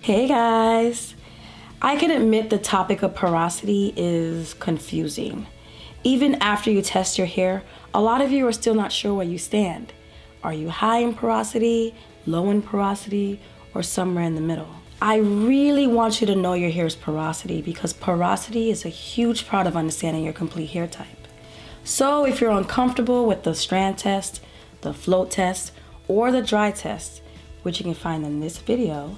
Hey guys! I can admit the topic of porosity is confusing. Even after you test your hair, a lot of you are still not sure where you stand. Are you high in porosity, low in porosity, or somewhere in the middle? I really want you to know your hair's porosity because porosity is a huge part of understanding your complete hair type. So if you're uncomfortable with the strand test, the float test, or the dry test, which you can find in this video,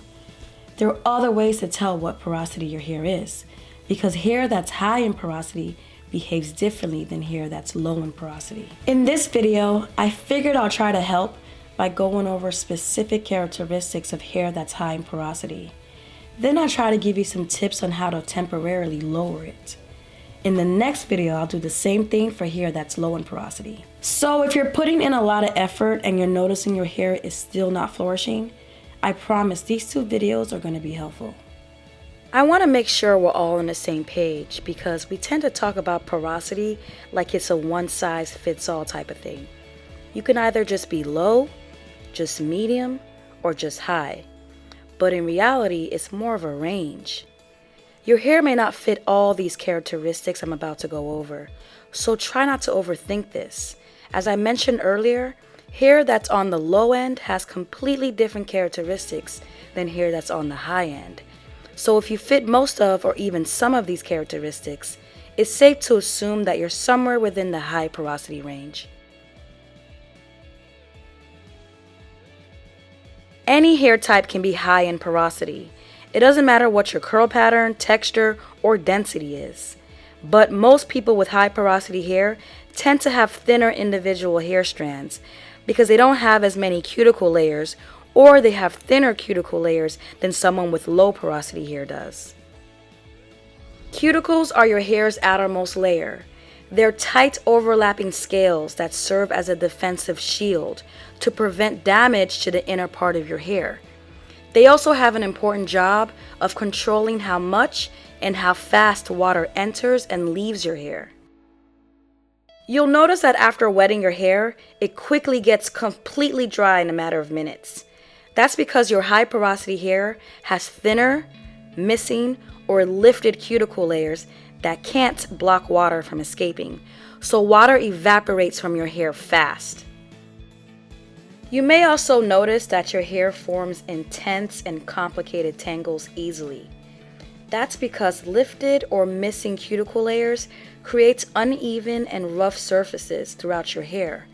there are other ways to tell what porosity your hair is, because hair that's high in porosity behaves differently than hair that's low in porosity. In this video, I figured I'll try to help by going over specific characteristics of hair that's high in porosity. Then I'll try to give you some tips on how to temporarily lower it. In the next video, I'll do the same thing for hair that's low in porosity. So if you're putting in a lot of effort and you're noticing your hair is still not flourishing, I promise these two videos are going to be helpful. I want to make sure we're all on the same page because we tend to talk about porosity like it's a one-size-fits-all type of thing. You can either just be low, just medium, or just high. But in reality, it's more of a range. Your hair may not fit all these characteristics I'm about to go over, so try not to overthink this. As I mentioned earlier, hair that's on the low end has completely different characteristics than hair that's on the high end. So if you fit most of or even some of these characteristics, it's safe to assume that you're somewhere within the high porosity range. Any hair type can be high in porosity. It doesn't matter what your curl pattern, texture, or density is. But most people with high porosity hair tend to have thinner individual hair strands because they don't have as many cuticle layers, or they have thinner cuticle layers than someone with low porosity hair does. Cuticles are your hair's outermost layer. They're tight overlapping scales that serve as a defensive shield to prevent damage to the inner part of your hair. They also have an important job of controlling how much and how fast water enters and leaves your hair. You'll notice that after wetting your hair, it quickly gets completely dry in a matter of minutes. That's because your high porosity hair has thinner, missing, or lifted cuticle layers that can't block water from escaping, so water evaporates from your hair fast. You may also notice that your hair forms intense and complicated tangles easily. That's because lifted or missing cuticle layers creates uneven and rough surfaces throughout your hair.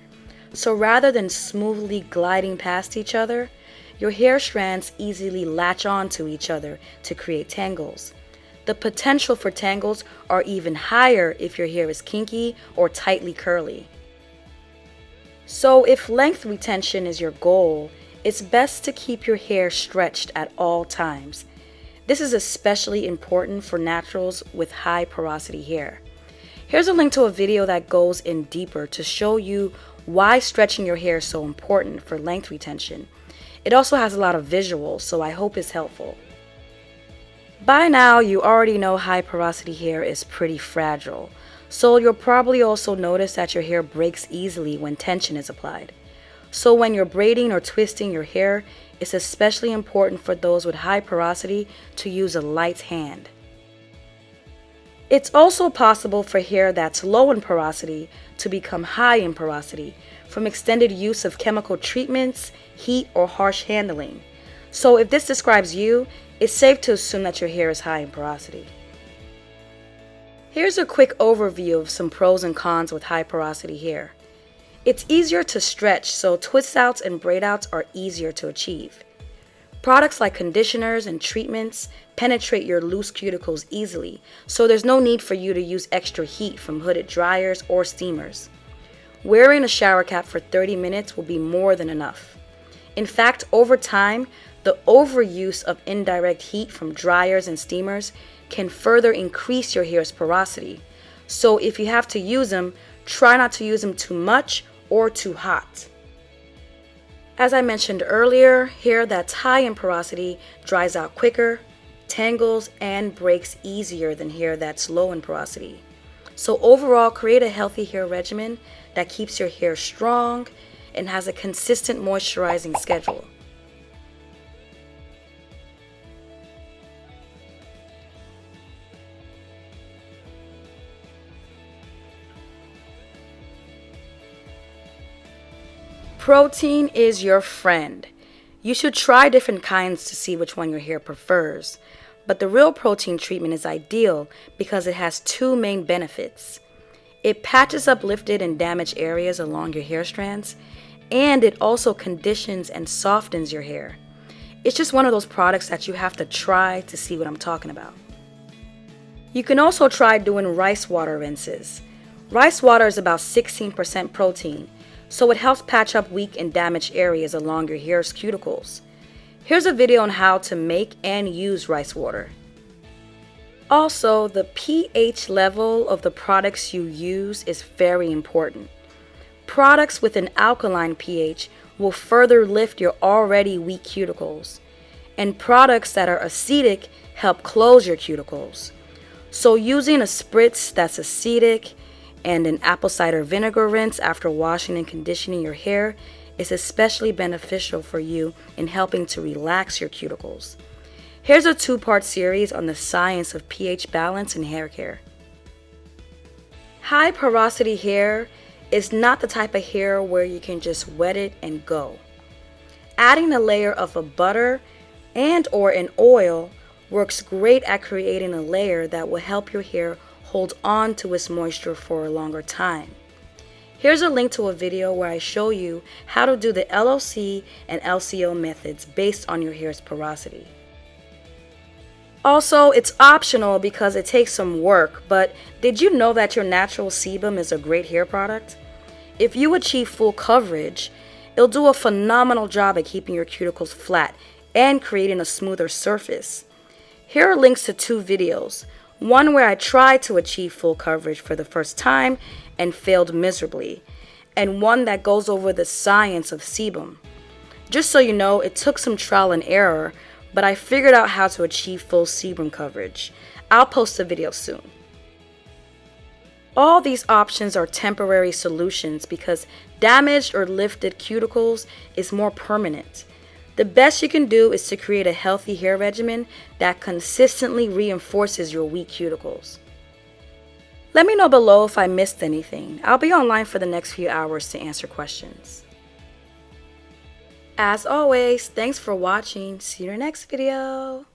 So rather than smoothly gliding past each other, your hair strands easily latch onto each other to create tangles. The potential for tangles are even higher if your hair is kinky or tightly curly. So if length retention is your goal, it's best to keep your hair stretched at all times. This is especially important for naturals with high porosity hair. Here's a link to a video that goes in deeper to show you why stretching your hair is so important for length retention. It also has a lot of visuals, so I hope it's helpful. By now, you already know high porosity hair is pretty fragile, so you'll probably also notice that your hair breaks easily when tension is applied. So when you're braiding or twisting your hair, it's especially important for those with high porosity to use a light hand. It's also possible for hair that's low in porosity to become high in porosity from extended use of chemical treatments, heat, or harsh handling. So if this describes you, it's safe to assume that your hair is high in porosity. Here's a quick overview of some pros and cons with high porosity hair. It's easier to stretch, so twist outs and braid outs are easier to achieve. Products like conditioners and treatments penetrate your loose cuticles easily, so there's no need for you to use extra heat from hooded dryers or steamers. Wearing a shower cap for 30 minutes will be more than enough. In fact, over time, the overuse of indirect heat from dryers and steamers can further increase your hair's porosity. So if you have to use them, try not to use them too much or too hot. As I mentioned earlier, hair that's high in porosity dries out quicker, tangles, and breaks easier than hair that's low in porosity. So overall, create a healthy hair regimen that keeps your hair strong and has a consistent moisturizing schedule. Protein is your friend. You should try different kinds to see which one your hair prefers. But the real protein treatment is ideal because it has two main benefits. It patches up lifted and damaged areas along your hair strands, and it also conditions and softens your hair. It's just one of those products that you have to try to see what I'm talking about. You can also try doing rice water rinses. Rice water is about 16% protein, so it helps patch up weak and damaged areas along your hair's cuticles. Here's a video on how to make and use rice water. Also, the pH level of the products you use is very important. Products with an alkaline pH will further lift your already weak cuticles, and products that are acidic help close your cuticles. So using a spritz that's acidic and an apple cider vinegar rinse after washing and conditioning your hair is especially beneficial for you in helping to relax your cuticles. Here's a 2-part series on the science of pH balance in hair care. High porosity hair is not the type of hair where you can just wet it and go. Adding a layer of a butter and or an oil works great at creating a layer that will help your hair hold on to its moisture for a longer time. Here's a link to a video where I show you how to do the LOC and LCO methods based on your hair's porosity. Also, it's optional because it takes some work, but did you know that your natural sebum is a great hair product? If you achieve full coverage, it'll do a phenomenal job at keeping your cuticles flat and creating a smoother surface. Here are links to 2 videos, one where I tried to achieve full coverage for the first time and failed miserably, and one that goes over the science of sebum. Just so you know, it took some trial and error, but I figured out how to achieve full sebum coverage. I'll post a video soon. All these options are temporary solutions because damaged or lifted cuticles is more permanent. The best you can do is to create a healthy hair regimen that consistently reinforces your weak cuticles. Let me know below if I missed anything. I'll be online for the next few hours to answer questions. As always, thanks for watching. See you in the next video.